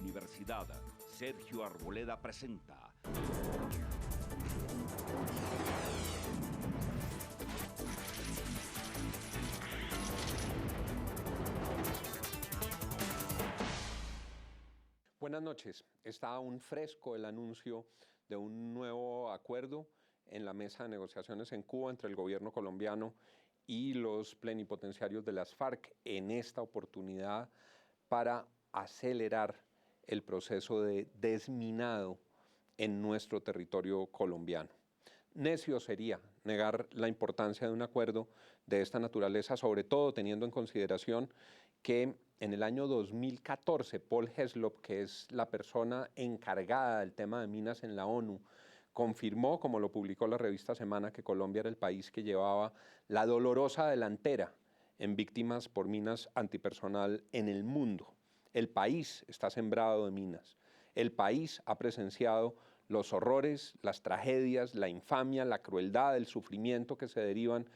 Universidad, Sergio Arboleda presenta. Buenas noches. Está aún fresco el anuncio de un nuevo acuerdo en la mesa de negociaciones en Cuba entre el gobierno colombiano y los plenipotenciarios de las FARC en esta oportunidad para acelerar el proceso de desminado en nuestro territorio colombiano. Necio sería negar la importancia de un acuerdo de esta naturaleza, sobre todo teniendo en consideración que en el año 2014 Paul Heslop, que es la persona encargada del tema de minas en la ONU, confirmó, como lo publicó la revista Semana, que Colombia era el país que llevaba la dolorosa delantera en víctimas por minas antipersonal en el mundo. El país está sembrado de minas. El país ha presenciado los horrores, las tragedias, la infamia, la crueldad, el sufrimiento que se derivan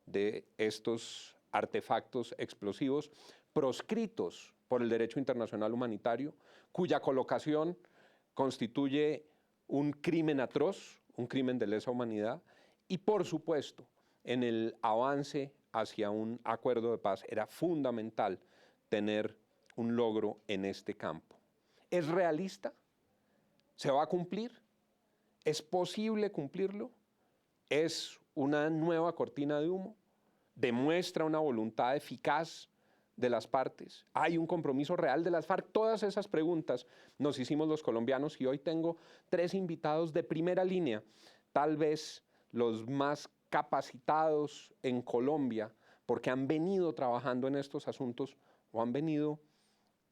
de estos artefactos explosivos proscritos por el derecho internacional humanitario, cuya colocación constituye un crimen atroz, un crimen de lesa humanidad, y por supuesto, en el avance hacia un acuerdo de paz era fundamental tener un logro en este campo. ¿Es realista? ¿Se va a cumplir? ¿Es posible cumplirlo? ¿Es una nueva cortina de humo? ¿Demuestra una voluntad eficaz de las partes? ¿Hay un compromiso real de las FARC? Todas esas preguntas nos hicimos los colombianos y hoy tengo tres invitados de primera línea, tal vez los más capacitados en Colombia, porque han venido trabajando en estos asuntos o han venido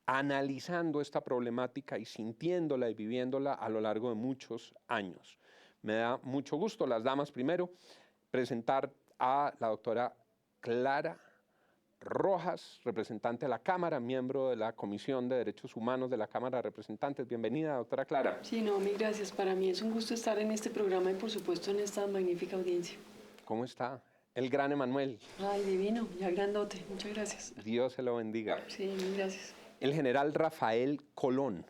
analizando esta problemática y sintiéndola y viviéndola a lo largo de muchos años. Me da mucho gusto, las damas primero, presentar a la doctora Clara Rojas, representante de la Cámara, miembro de la Comisión de Derechos Humanos de la Cámara de Representantes. Bienvenida, doctora Clara. Sí, no, mil gracias. Para mí es un gusto estar en este programa y, por supuesto, en esta magnífica audiencia. ¿Cómo está? El gran Emanuel. Ay, divino, ya grandote. Muchas gracias. Dios se lo bendiga. Sí, mil gracias. El general Rafael Colón,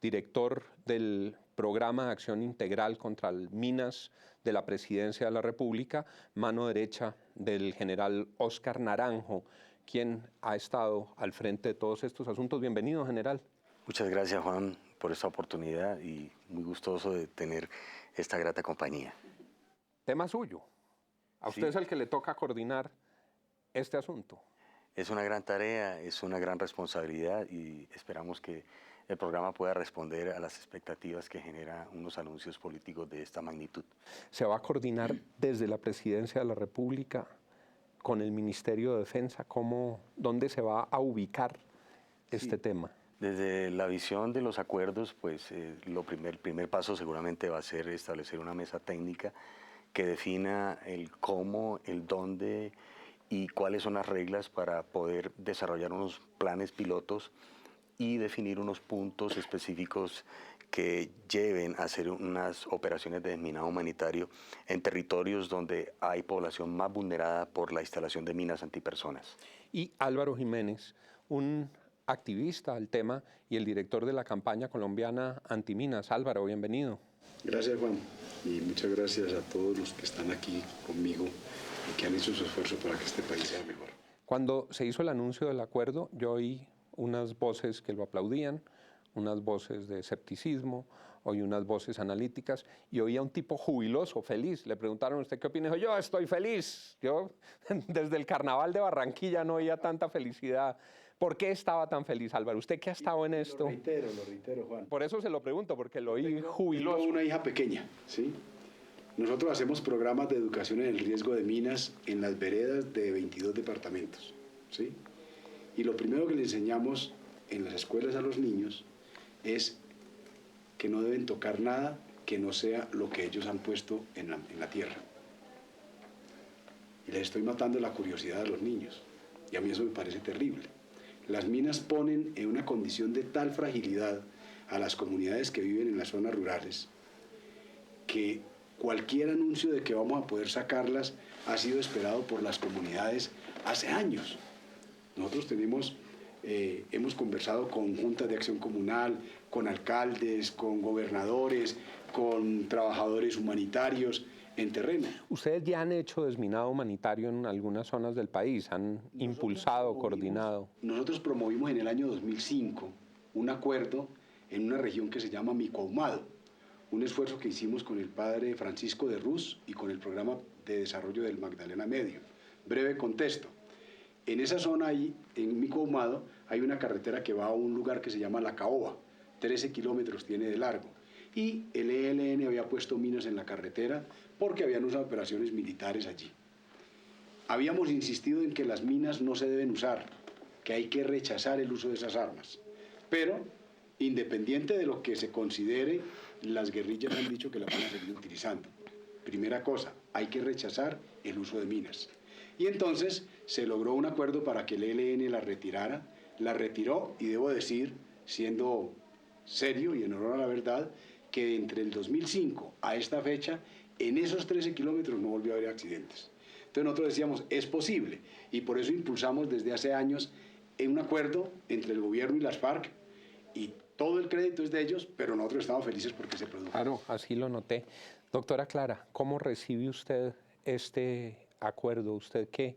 director del Programa de Acción Integral contra las Minas de la Presidencia de la República, mano derecha del general Óscar Naranjo, quien ha estado al frente de todos estos asuntos. Bienvenido, general. Muchas gracias, Juan, por esta oportunidad y muy gustoso de tener esta grata compañía. Tema suyo. A usted es el que le toca coordinar este asunto. Es una gran tarea, es una gran responsabilidad y esperamos que el programa pueda responder a las expectativas que genera unos anuncios políticos de esta magnitud. ¿Se va a coordinar desde la Presidencia de la República con el Ministerio de Defensa? ¿Dónde se va a ubicar este tema? Desde la visión de los acuerdos, pues el primer paso seguramente va a ser establecer una mesa técnica que defina el cómo, el dónde y cuáles son las reglas para poder desarrollar unos planes pilotos y definir unos puntos específicos que lleven a hacer unas operaciones de desminado humanitario en territorios donde hay población más vulnerada por la instalación de minas antipersonas. Y Álvaro Jiménez, un activista del tema y el director de la campaña colombiana Antiminas. Álvaro, bienvenido. Gracias, Juan, y muchas gracias a todos los que están aquí conmigo y que han hecho su esfuerzo para que este país sea mejor. Cuando se hizo el anuncio del acuerdo, yo oí unas voces que lo aplaudían, unas voces de escepticismo, oí unas voces analíticas y oí a un tipo jubiloso, feliz. Le preguntaron, ¿usted qué opina? Dijo, yo estoy feliz. Yo desde el carnaval de Barranquilla no oía tanta felicidad. ¿Por qué estaba tan feliz, Álvaro? ¿Usted que ha estado en esto? Lo reitero, Juan. Por eso se lo pregunto, porque lo oí jubiloso. Tengo una hija pequeña, ¿sí? Nosotros hacemos programas de educación en el riesgo de minas en las veredas de 22 departamentos, ¿sí? Y lo primero que le enseñamos en las escuelas a los niños es que no deben tocar nada que no sea lo que ellos han puesto en la tierra. Y les estoy matando la curiosidad a los niños, y a mí eso me parece terrible. Las minas ponen en una condición de tal fragilidad a las comunidades que viven en las zonas rurales que cualquier anuncio de que vamos a poder sacarlas ha sido esperado por las comunidades hace años. Nosotros hemos conversado con juntas de acción comunal, con alcaldes, con gobernadores, con trabajadores humanitarios en terreno. Ustedes ya han hecho desminado humanitario en algunas zonas del país, han impulsado, coordinado. Nosotros promovimos en el año 2005 un acuerdo en una región que se llama Mico Ahumado, un esfuerzo que hicimos con el padre Francisco de Ruz y con el programa de desarrollo del Magdalena Medio. Breve contexto. En esa zona, ahí, en Mico Ahumado, hay una carretera que va a un lugar que se llama La Caoba, 13 kilómetros tiene de largo. Y el ELN había puesto minas en la carretera porque habían unas operaciones militares allí. Habíamos insistido en que las minas no se deben usar, que hay que rechazar el uso de esas armas. Pero, independiente de lo que se considere, las guerrillas han dicho que la van a seguir utilizando. Primera cosa, hay que rechazar el uso de minas. Y entonces se logró un acuerdo para que el ELN la retirara, la retiró y debo decir, siendo serio y en honor a la verdad, que entre el 2005 a esta fecha, en esos 13 kilómetros no volvió a haber accidentes. Entonces nosotros decíamos, es posible, y por eso impulsamos desde hace años un acuerdo entre el gobierno y las FARC, y todo el crédito es de ellos, pero nosotros estamos felices porque se produjo. Claro, así lo noté. Doctora Clara, ¿cómo recibe usted este acuerdo? Usted que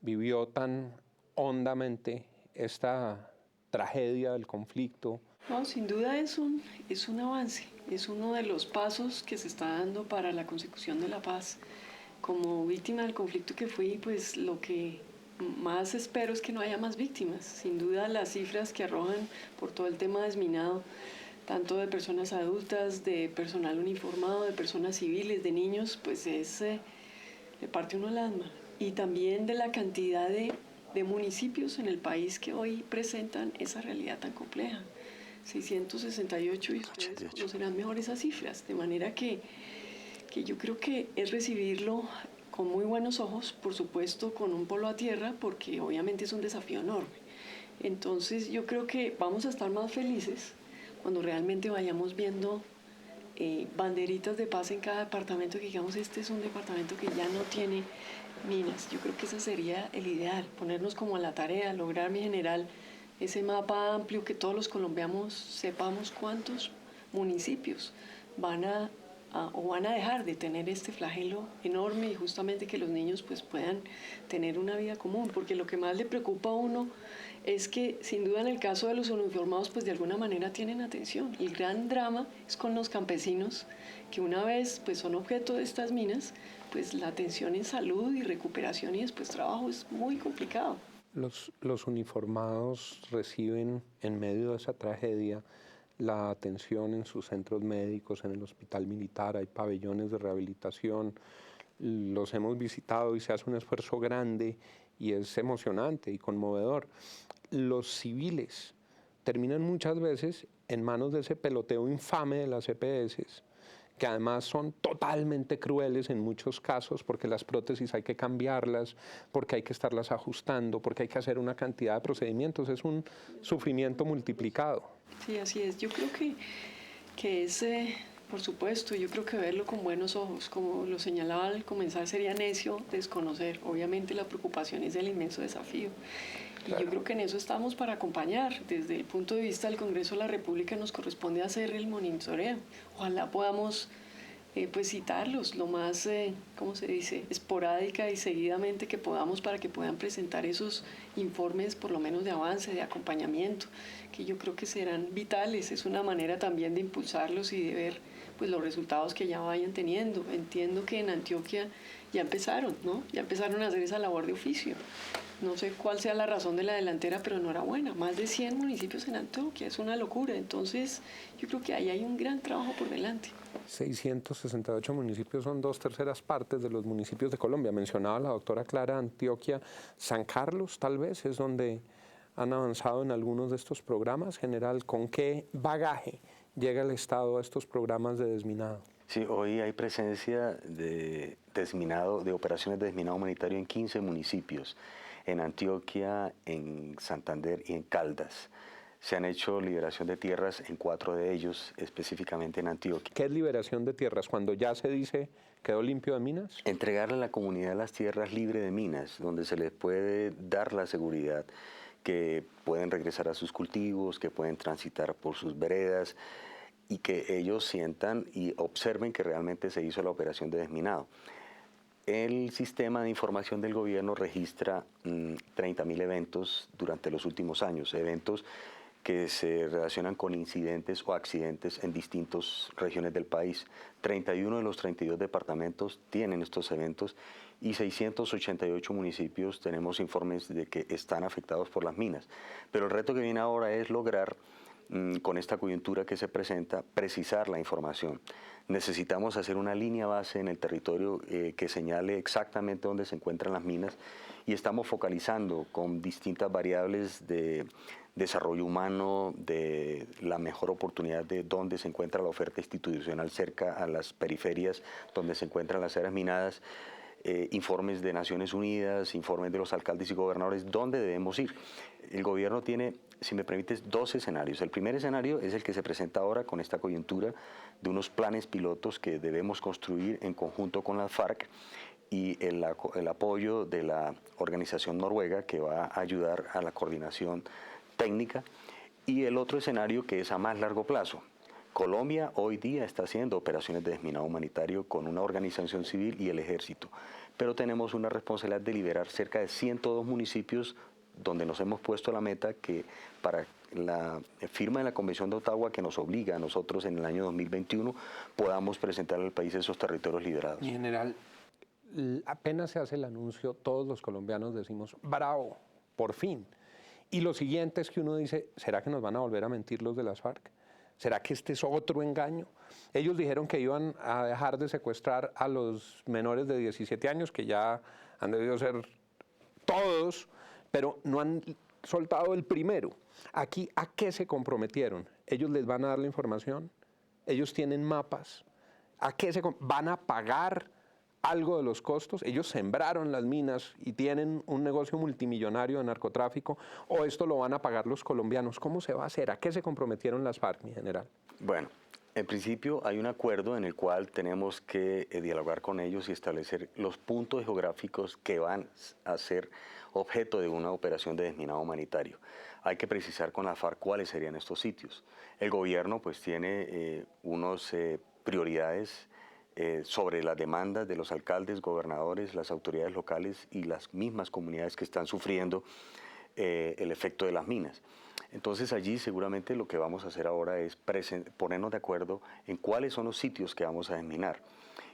vivió tan hondamente esta tragedia del conflicto. No, sin duda es un avance, es uno de los pasos que se está dando para la consecución de la paz. Como víctima del conflicto que fui, pues lo que más espero es que no haya más víctimas. Sin duda las cifras que arrojan por todo el tema desminado, tanto de personas adultas, de personal uniformado, de personas civiles, de niños, pues le parte uno el alma. Y también de la cantidad de municipios en el país que hoy presentan esa realidad tan compleja. 668 y ustedes conocerán mejor esas cifras, de manera que yo creo que es recibirlo con muy buenos ojos, por supuesto con un polo a tierra, porque obviamente es un desafío enorme. Entonces yo creo que vamos a estar más felices cuando realmente vayamos viendo banderitas de paz en cada departamento, que digamos, este es un departamento que ya no tiene minas. Yo creo que ese sería el ideal, ponernos como a la tarea, lograr, mi general, ese mapa amplio, que todos los colombianos sepamos cuántos municipios van a dejar de tener este flagelo enorme, y justamente que los niños pues puedan tener una vida común, porque lo que más le preocupa a uno es que sin duda en el caso de los uniformados pues de alguna manera tienen atención. El gran drama es con los campesinos, que una vez pues son objeto de estas minas, pues la atención en salud y recuperación y después trabajo es muy complicado. Los uniformados reciben en medio de esa tragedia la atención en sus centros médicos, en el hospital militar, hay pabellones de rehabilitación, los hemos visitado y se hace un esfuerzo grande y es emocionante y conmovedor. Los civiles terminan muchas veces en manos de ese peloteo infame de las EPS, que además son totalmente crueles en muchos casos, porque las prótesis hay que cambiarlas, porque hay que estarlas ajustando, porque hay que hacer una cantidad de procedimientos. Es un sufrimiento multiplicado. Sí, así es. Yo creo que es, por supuesto, yo creo que verlo con buenos ojos. Como lo señalaba al comenzar, sería necio desconocer. Obviamente la preocupación es el inmenso desafío. Y yo creo que en eso estamos para acompañar. Desde el punto de vista del Congreso de la República nos corresponde hacer el monitoreo. Ojalá podamos pues citarlos lo más, ¿cómo se dice?, esporádica y seguidamente que podamos, para que puedan presentar esos informes por lo menos de avance, de acompañamiento, que yo creo que serán vitales. Es una manera también de impulsarlos y de ver pues los resultados que ya vayan teniendo. Entiendo que en Antioquia ya empezaron, ¿no? Ya empezaron a hacer esa labor de oficio. No sé cuál sea la razón de la delantera, pero enhorabuena. Más de 100 municipios en Antioquia, es una locura. Entonces, yo creo que ahí hay un gran trabajo por delante. 668 municipios son 2/3 partes de los municipios de Colombia. Mencionaba la doctora Clara Antioquia. San Carlos, tal vez, es donde han avanzado en algunos de estos programas. General, ¿con qué bagaje llega el Estado a estos programas de desminado? Sí, hoy hay presencia de operaciones de desminado humanitario en 15 municipios, en Antioquia, en Santander y en Caldas. Se han hecho liberación de tierras en 4 de ellos, específicamente en Antioquia. ¿Qué es liberación de tierras? Cuando ya se dice quedó limpio de minas. Entregarle a la comunidad las tierras libres de minas, donde se les puede dar la seguridad que pueden regresar a sus cultivos, que pueden transitar por sus veredas y que ellos sientan y observen que realmente se hizo la operación de desminado. El sistema de información del gobierno registra 30.000 eventos durante los últimos años, eventos que se relacionan con incidentes o accidentes en distintas regiones del país. 31 de los 32 departamentos tienen estos eventos y 688 municipios tenemos informes de que están afectados por las minas. Pero el reto que viene ahora es lograr, con esta coyuntura que se presenta, precisar la información. Necesitamos hacer una línea base en el territorio que señale exactamente dónde se encuentran las minas y estamos focalizando con distintas variables de desarrollo humano, de la mejor oportunidad de dónde se encuentra la oferta institucional cerca a las periferias donde se encuentran las áreas minadas, informes de Naciones Unidas, informes de los alcaldes y gobernadores, dónde debemos ir. El gobierno tiene, si me permites, 2 escenarios. El primer escenario es el que se presenta ahora con esta coyuntura de unos planes pilotos que debemos construir en conjunto con las FARC y el apoyo de la organización noruega que va a ayudar a la coordinación técnica. Y el otro escenario que es a más largo plazo. Colombia hoy día está haciendo operaciones de desminado humanitario con una organización civil y el ejército, pero tenemos una responsabilidad de liberar cerca de 102 municipios donde nos hemos puesto la meta que para la firma de la Convención de Ottawa que nos obliga a nosotros en el año 2021 podamos presentar al país esos territorios liberados. En general, apenas se hace el anuncio, todos los colombianos decimos, bravo, por fin. Y lo siguiente es que uno dice, ¿será que nos van a volver a mentir los de las FARC? ¿Será que este es otro engaño? Ellos dijeron que iban a dejar de secuestrar a los menores de 17 años, que ya han debido ser todos, pero no han soltado el primero. Aquí, ¿a qué se comprometieron? ¿Ellos les van a dar la información? ¿Ellos tienen mapas? ¿A qué van a pagar algo de los costos? ¿Ellos sembraron las minas y tienen un negocio multimillonario de narcotráfico? ¿O esto lo van a pagar los colombianos? ¿Cómo se va a hacer? ¿A qué se comprometieron las FARC, mi general? Bueno, en principio hay un acuerdo en el cual tenemos que dialogar con ellos y establecer los puntos geográficos que van a ser objeto de una operación de desminado humanitario. Hay que precisar con la FARC cuáles serían estos sitios. El gobierno pues tiene unas prioridades sobre las demandas de los alcaldes, gobernadores, las autoridades locales y las mismas comunidades que están sufriendo el efecto de las minas. Entonces allí seguramente lo que vamos a hacer ahora es ponernos de acuerdo en cuáles son los sitios que vamos a desminar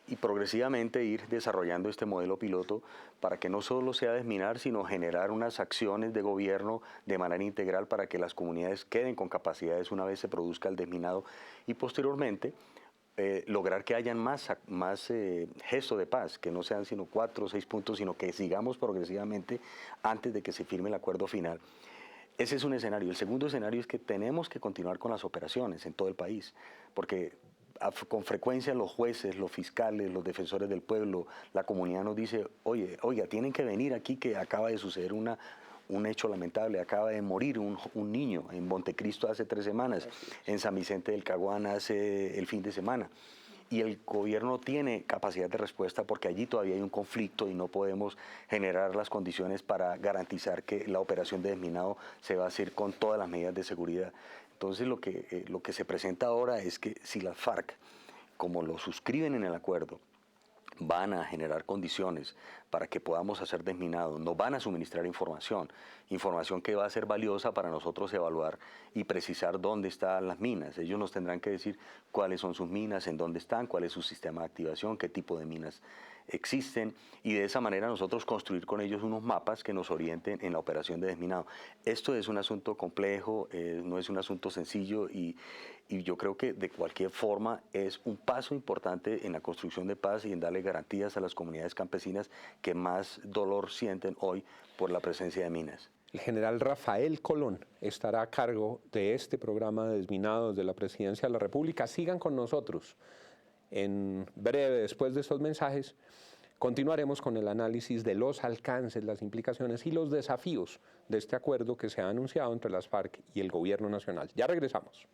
y progresivamente ir desarrollando este modelo piloto para que no solo sea desminar, sino generar unas acciones de gobierno de manera integral para que las comunidades queden con capacidades una vez se produzca el desminado y posteriormente lograr que hayan más gestos de paz, que no sean sino 4 o 6 puntos, sino que sigamos progresivamente antes de que se firme el acuerdo final. Ese es un escenario. El segundo escenario es que tenemos que continuar con las operaciones en todo el país, porque con frecuencia los jueces, los fiscales, los defensores del pueblo, la comunidad nos dice, oiga, tienen que venir aquí que acaba de suceder un hecho lamentable, acaba de morir un niño en Montecristo hace 3 semanas, en San Vicente del Caguán hace el fin de semana. Y el gobierno tiene capacidad de respuesta porque allí todavía hay un conflicto y no podemos generar las condiciones para garantizar que la operación de desminado se va a hacer con todas las medidas de seguridad. Entonces lo que se presenta ahora es que si las FARC, como lo suscriben en el acuerdo, van a generar condiciones para que podamos hacer desminado, nos van a suministrar información que va a ser valiosa para nosotros evaluar y precisar dónde están las minas. Ellos nos tendrán que decir cuáles son sus minas, en dónde están, cuál es su sistema de activación, qué tipo de minas existen y de esa manera nosotros construir con ellos unos mapas que nos orienten en la operación de desminado. Esto es un asunto complejo, no es un asunto sencillo y yo creo que de cualquier forma es un paso importante en la construcción de paz y en darle garantías a las comunidades campesinas que más dolor sienten hoy por la presencia de minas. El general Rafael Colón estará a cargo de este programa de desminados de la Presidencia de la República. Sigan con nosotros. En breve, después de estos mensajes, continuaremos con el análisis de los alcances, las implicaciones y los desafíos de este acuerdo que se ha anunciado entre las FARC y el Gobierno Nacional. Ya regresamos.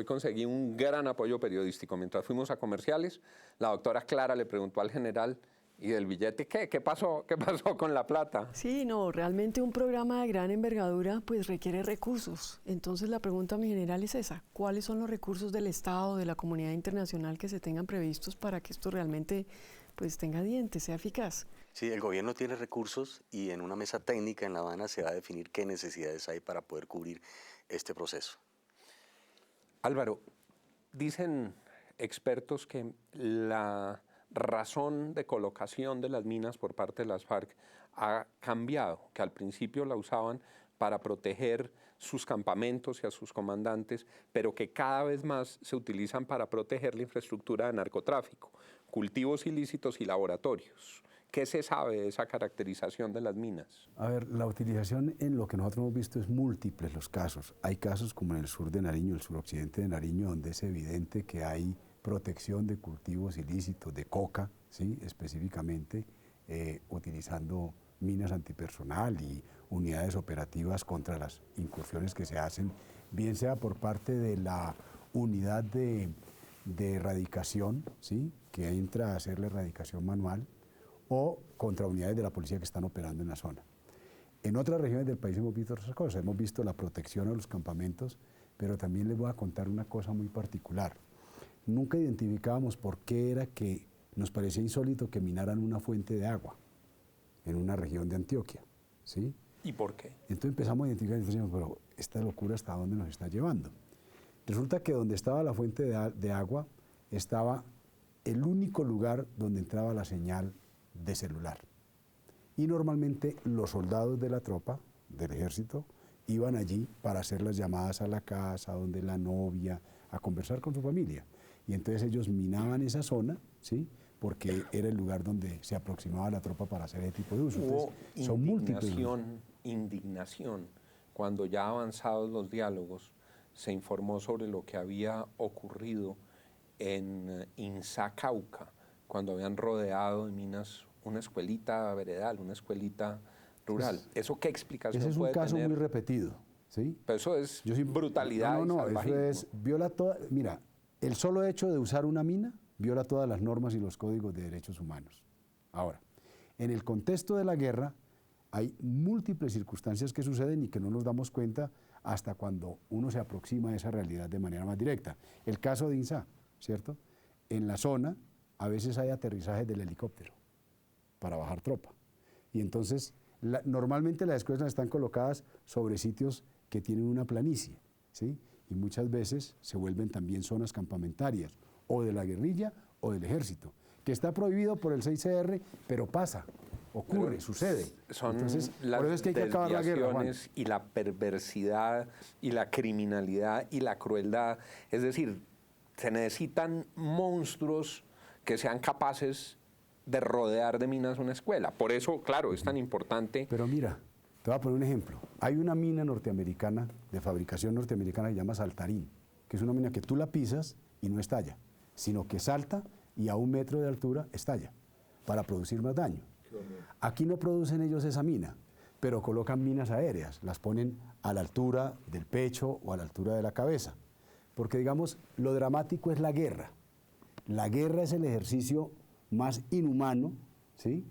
conseguí un gran apoyo periodístico. Mientras fuimos a comerciales, la doctora Clara le preguntó al general, ¿y del billete qué? ¿Qué pasó con la plata? Sí, no, realmente un programa de gran envergadura pues requiere recursos. Entonces la pregunta, mi general, es esa. ¿Cuáles son los recursos del Estado, de la comunidad internacional que se tengan previstos para que esto realmente pues tenga dientes, sea eficaz? Sí, el gobierno tiene recursos y en una mesa técnica en La Habana se va a definir qué necesidades hay para poder cubrir este proceso. Álvaro, dicen expertos que la razón de colocación de las minas por parte de las FARC ha cambiado, que al principio la usaban para proteger sus campamentos y a sus comandantes, pero que cada vez más se utilizan para proteger la infraestructura de narcotráfico, cultivos ilícitos y laboratorios. ¿Qué se sabe de esa caracterización de las minas? A ver, la utilización en lo que nosotros hemos visto es múltiples los casos. Hay casos como en el sur de Nariño, el suroccidente de Nariño, donde es evidente que hay protección de cultivos ilícitos, de coca, ¿sí? Específicamente, utilizando minas antipersonal y unidades operativas contra las incursiones que se hacen, bien sea por parte de la unidad de erradicación, ¿sí? Que entra a hacer la erradicación manual, o contra unidades de la policía que están operando en la zona. En otras regiones del país hemos visto otras cosas, hemos visto la protección a los campamentos, pero también les voy a contar una cosa muy particular. Nunca identificábamos por qué era que nos parecía insólito que minaran una fuente de agua en una región de Antioquia, ¿sí? ¿Y por qué? Entonces empezamos a identificar y decíamos, pero esta locura ¿hasta dónde nos está llevando? Resulta que donde estaba la fuente de agua estaba el único lugar donde entraba la señal de celular. Y normalmente los soldados de la tropa, del ejército, iban allí para hacer las llamadas a la casa, donde la novia, a conversar con su familia. Y entonces ellos minaban esa zona, ¿sí? Porque era el lugar donde se aproximaba la tropa para hacer ese tipo de uso. Hubo Entonces, indignación. Cuando ya avanzados los diálogos, se informó sobre lo que había ocurrido en Inzá, Cauca, cuando habían rodeado de minas una escuelita veredal, una escuelita rural. ¿Eso qué explicación puede tener? Ese es un caso muy repetido, ¿sí? Pero eso es brutalidad y salvajismo. Eso es, viola toda, mira, el solo hecho de usar una mina viola todas las normas y los códigos de derechos humanos. Ahora, en el contexto de la guerra hay múltiples circunstancias que suceden y que no nos damos cuenta hasta cuando uno se aproxima a esa realidad de manera más directa. El caso de Inzá, ¿cierto? En la zona a veces hay aterrizajes del helicóptero para bajar tropa. Y entonces, normalmente las escuelas están colocadas sobre sitios que tienen una planicie, ¿sí? Y muchas veces se vuelven también zonas campamentarias, o de la guerrilla o del ejército, que está prohibido por el 6CR, pero pasa, ocurre, pero sucede. Entonces, por eso es que hay que acabar la guerra, Juan. Y la perversidad, y la criminalidad, y la crueldad. Es decir, se necesitan monstruos que sean capaces de rodear de minas una escuela. Por eso, claro, es tan importante. Pero mira, te voy a poner un ejemplo. Hay una mina norteamericana, de fabricación norteamericana, que se llama Saltarín, que es una mina que tú la pisas y no estalla, sino que salta y a 1 metro de altura estalla, para producir más daño. Aquí no producen ellos esa mina, pero colocan minas aéreas, las ponen a la altura del pecho o a la altura de la cabeza. Porque, digamos, lo dramático es la guerra. La guerra es el ejercicio más inhumano, ¿sí?,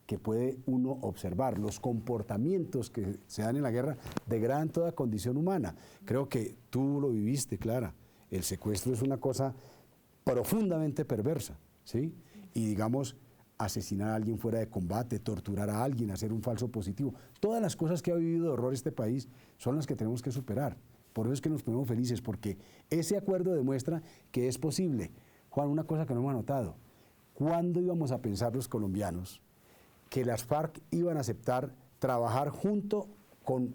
que puede uno observar. Los comportamientos que se dan en la guerra degradan toda condición humana. Creo que tú lo viviste, Clara. El secuestro es una cosa profundamente perversa, ¿sí? Y, digamos, asesinar a alguien fuera de combate, torturar a alguien, hacer un falso positivo. Todas las cosas que ha vivido de horror este país son las que tenemos que superar. Por eso es que nos ponemos felices, porque ese acuerdo demuestra que es posible. Juan, una cosa que no hemos notado. ¿Cuándo íbamos a pensar los colombianos que las FARC iban a aceptar trabajar junto con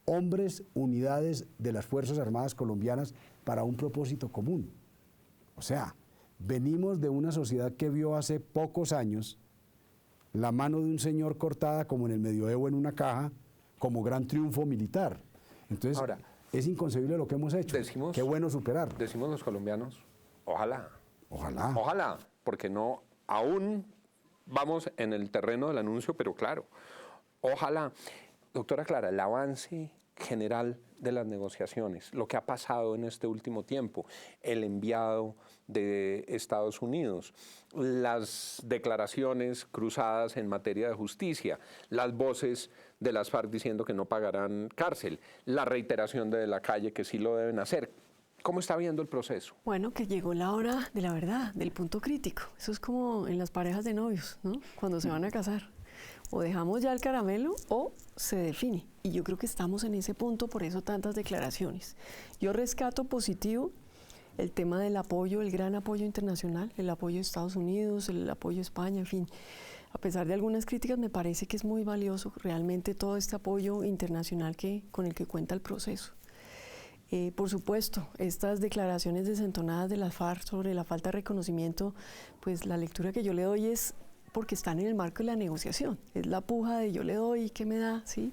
hombres, unidades de las Fuerzas Armadas colombianas para un propósito común? O sea, venimos de una sociedad que vio hace pocos años la mano de un señor cortada como en el medioevo en una caja, como gran triunfo militar. Entonces, ahora, es inconcebible lo que hemos hecho. Qué bueno superarlo. Decimos los colombianos, ojalá. Ojalá. Ojalá, porque no, aún vamos en el terreno del anuncio, pero claro, ojalá. Doctora Clara, el avance general de las negociaciones, lo que ha pasado en este último tiempo, el enviado de Estados Unidos, las declaraciones cruzadas en materia de justicia, las voces de las FARC diciendo que no pagarán cárcel, la reiteración de la calle que sí lo deben hacer. ¿Cómo está viendo el proceso? Bueno, que llegó la hora de la verdad, del punto crítico. Eso es como en las parejas de novios, ¿no? Cuando se van a casar. O dejamos ya el caramelo o se define. Y yo creo que estamos en ese punto, por eso tantas declaraciones. Yo rescato positivo el tema del apoyo, el gran apoyo internacional, el apoyo de Estados Unidos, el apoyo de España, en fin. A pesar de algunas críticas, me parece que es muy valioso realmente todo este apoyo internacional con el que cuenta el proceso. Por supuesto, estas declaraciones desentonadas de las FARC sobre la falta de reconocimiento, pues la lectura que yo le doy es porque están en el marco de la negociación. Es la puja de yo le doy, ¿qué me da? ¿Sí?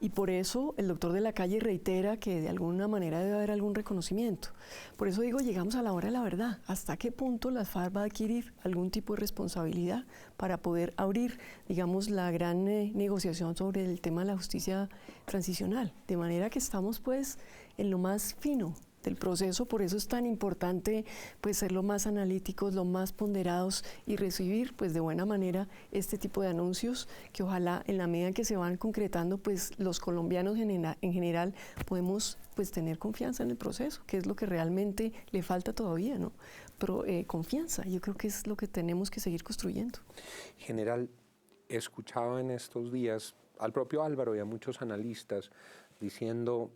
Y por eso el doctor de la calle reitera que de alguna manera debe haber algún reconocimiento. Por eso digo, llegamos a la hora de la verdad. ¿Hasta qué punto las FARC va a adquirir algún tipo de responsabilidad para poder abrir, digamos, la gran negociación sobre el tema de la justicia transicional? De manera que estamos, pues, en lo más fino del proceso, por eso es tan importante pues ser lo más analíticos, lo más ponderados y recibir pues de buena manera este tipo de anuncios que ojalá en la medida en que se van concretando pues los colombianos en general podemos pues tener confianza en el proceso, que es lo que realmente le falta todavía, ¿no? Pero confianza, yo creo que es lo que tenemos que seguir construyendo. General, he escuchado en estos días al propio Álvaro y a muchos analistas diciendo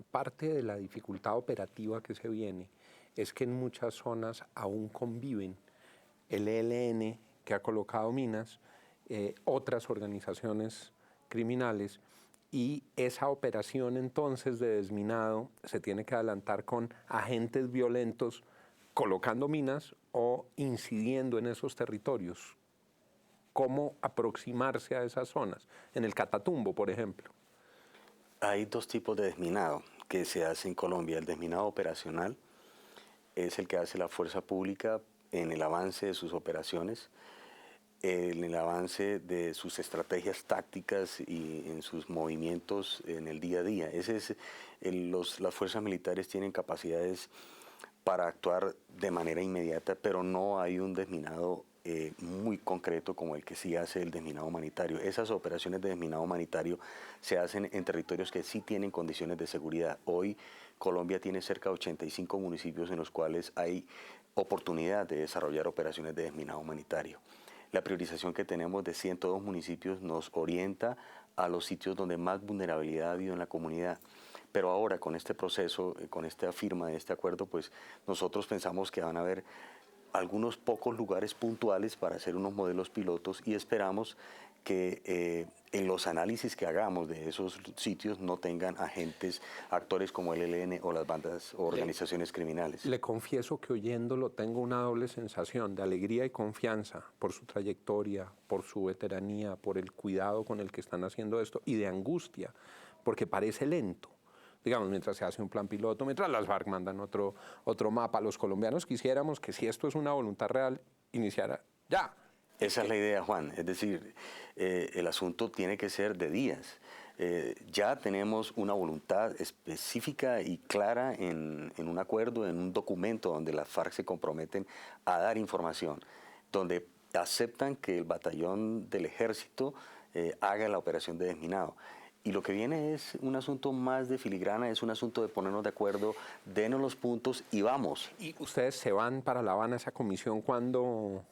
parte de la dificultad operativa que se viene es que en muchas zonas aún conviven el ELN que ha colocado minas, otras organizaciones criminales, y esa operación entonces de desminado se tiene que adelantar con agentes violentos colocando minas o incidiendo en esos territorios. ¿Cómo aproximarse a esas zonas? En el Catatumbo, por ejemplo. Hay dos tipos de desminado que se hace en Colombia. El desminado operacional es el que hace la fuerza pública en el avance de sus operaciones, en el avance de sus estrategias tácticas y en sus movimientos en el día a día. Las fuerzas militares tienen capacidades para actuar de manera inmediata, pero no hay un desminado muy concreto como el que sí hace el desminado humanitario. Esas operaciones de desminado humanitario se hacen en territorios que sí tienen condiciones de seguridad. Hoy Colombia tiene cerca de 85 municipios en los cuales hay oportunidad de desarrollar operaciones de desminado humanitario. La priorización que tenemos de 102 municipios nos orienta a los sitios donde más vulnerabilidad ha habido en la comunidad. Pero ahora con este proceso, con esta firma de este acuerdo, pues nosotros pensamos que van a haber algunos pocos lugares puntuales para hacer unos modelos pilotos y esperamos que en los análisis que hagamos de esos sitios no tengan agentes, actores como el ELN o las bandas o organizaciones criminales. Le confieso que oyéndolo tengo una doble sensación de alegría y confianza por su trayectoria, por su veteranía, por el cuidado con el que están haciendo esto, y de angustia, porque parece lento. Digamos, mientras se hace un plan piloto, mientras las FARC mandan otro mapa, los colombianos quisiéramos que si esto es una voluntad real, iniciara ya. Esa es la idea, Juan. Es decir, el asunto tiene que ser de días. Ya tenemos una voluntad específica y clara en un acuerdo, en un documento donde las FARC se comprometen a dar información, donde aceptan que el batallón del ejército haga la operación de desminado. Y lo que viene es un asunto más de filigrana, es un asunto de ponernos de acuerdo, denos los puntos y vamos. ¿Y ustedes se van para La Habana, esa comisión, cuándo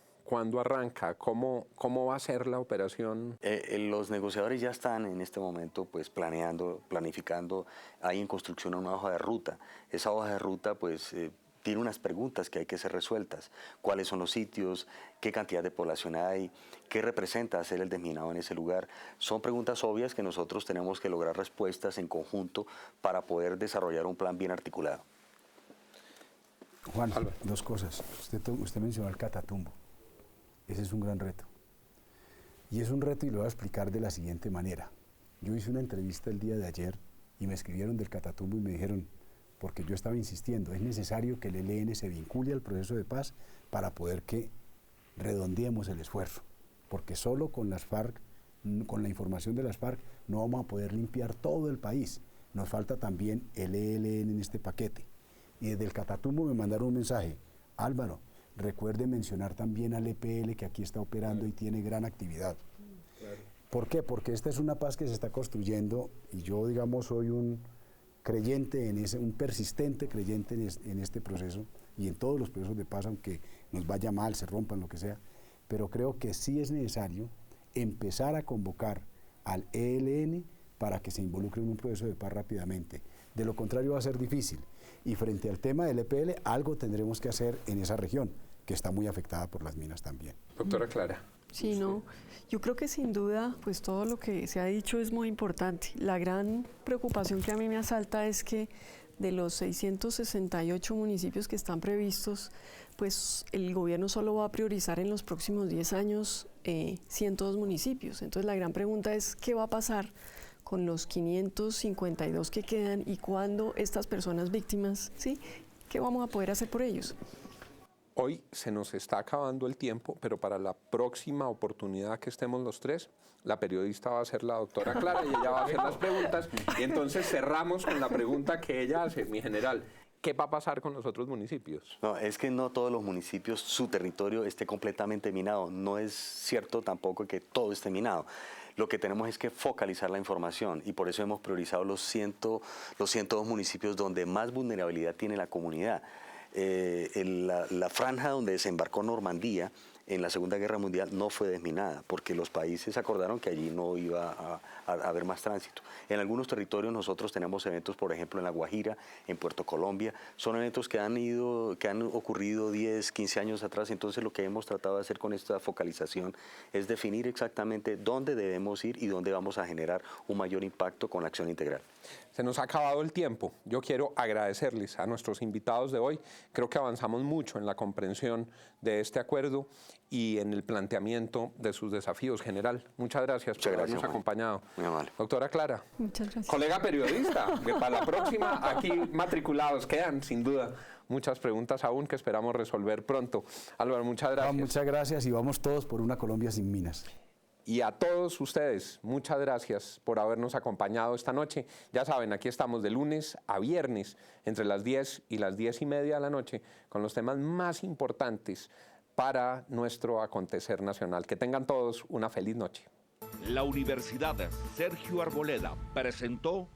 arranca? ¿Cómo va a ser la operación? Los negociadores ya están en este momento pues planificando, hay en construcción una hoja de ruta. Esa hoja de ruta pues tiene unas preguntas que hay que ser resueltas. ¿Cuáles son los sitios? ¿Qué cantidad de población hay? ¿Qué representa hacer el desminado en ese lugar? Son preguntas obvias que nosotros tenemos que lograr respuestas en conjunto para poder desarrollar un plan bien articulado. Juan, dos cosas. Usted mencionó el Catatumbo. Ese es un gran reto. Y es un reto y lo voy a explicar de la siguiente manera. Yo hice una entrevista el día de ayer y me escribieron del Catatumbo y me dijeron, porque yo estaba insistiendo, es necesario que el ELN se vincule al proceso de paz para poder que redondeemos el esfuerzo, porque solo con las FARC, con la información de las FARC, no vamos a poder limpiar todo el país. nos falta también el ELN en este paquete. Y desde el Catatumbo me mandaron un mensaje, Álvaro, recuerde mencionar también al EPL que aquí está operando y tiene gran actividad. ¿Por qué? Porque esta es una paz que se está construyendo y yo, digamos, soy un creyente un persistente creyente en este proceso y en todos los procesos de paz, aunque nos vaya mal, se rompan, lo que sea, pero creo que sí es necesario empezar a convocar al ELN para que se involucre en un proceso de paz rápidamente. De lo contrario va a ser difícil. Y frente al tema del EPL, algo tendremos que hacer en esa región, que está muy afectada por las minas también. Doctora Clara. Sí, no, yo creo que sin duda, pues todo lo que se ha dicho es muy importante. La gran preocupación que a mí me asalta es que de los 668 municipios que están previstos, pues el gobierno solo va a priorizar en los próximos 10 años 102 municipios. Entonces la gran pregunta es, ¿qué va a pasar con los 552 que quedan y cuándo estas personas víctimas, ¿sí? ¿Qué vamos a poder hacer por ellos? Hoy se nos está acabando el tiempo, pero para la próxima oportunidad que estemos los tres, la periodista va a ser la doctora Clara y ella va a hacer las preguntas. Y entonces cerramos con la pregunta que ella hace, mi general. ¿Qué va a pasar con los otros municipios? No, es que no todos los municipios, su territorio esté completamente minado. No es cierto tampoco que todo esté minado. Lo que tenemos es que focalizar la información y por eso hemos priorizado los 102 municipios donde más vulnerabilidad tiene la comunidad. La franja donde desembarcó Normandía en la Segunda Guerra Mundial no fue desminada porque los países acordaron que allí no iba a haber más tránsito. En algunos territorios nosotros tenemos eventos, por ejemplo en La Guajira, en Puerto Colombia, son eventos que han ocurrido 10, 15 años atrás. Entonces lo que hemos tratado de hacer con esta focalización es definir exactamente dónde debemos ir y dónde vamos a generar un mayor impacto con la acción integral. Se nos ha acabado el tiempo. Yo quiero agradecerles a nuestros invitados de hoy. Creo que avanzamos mucho en la comprensión de este acuerdo y en el planteamiento de sus desafíos. General, muchas gracias por habernos acompañado. Muy amable. Doctora Clara. Muchas gracias. Colega periodista, que para la próxima aquí matriculados quedan, sin duda, muchas preguntas aún que esperamos resolver pronto. Álvaro, muchas gracias. Muchas gracias y vamos todos por una Colombia sin minas. Y a todos ustedes, muchas gracias por habernos acompañado esta noche. Ya saben, aquí estamos de lunes a viernes, entre las 10 y las 10:30 de la noche, con los temas más importantes para nuestro acontecer nacional. Que tengan todos una feliz noche. La Universidad Sergio Arboleda presentó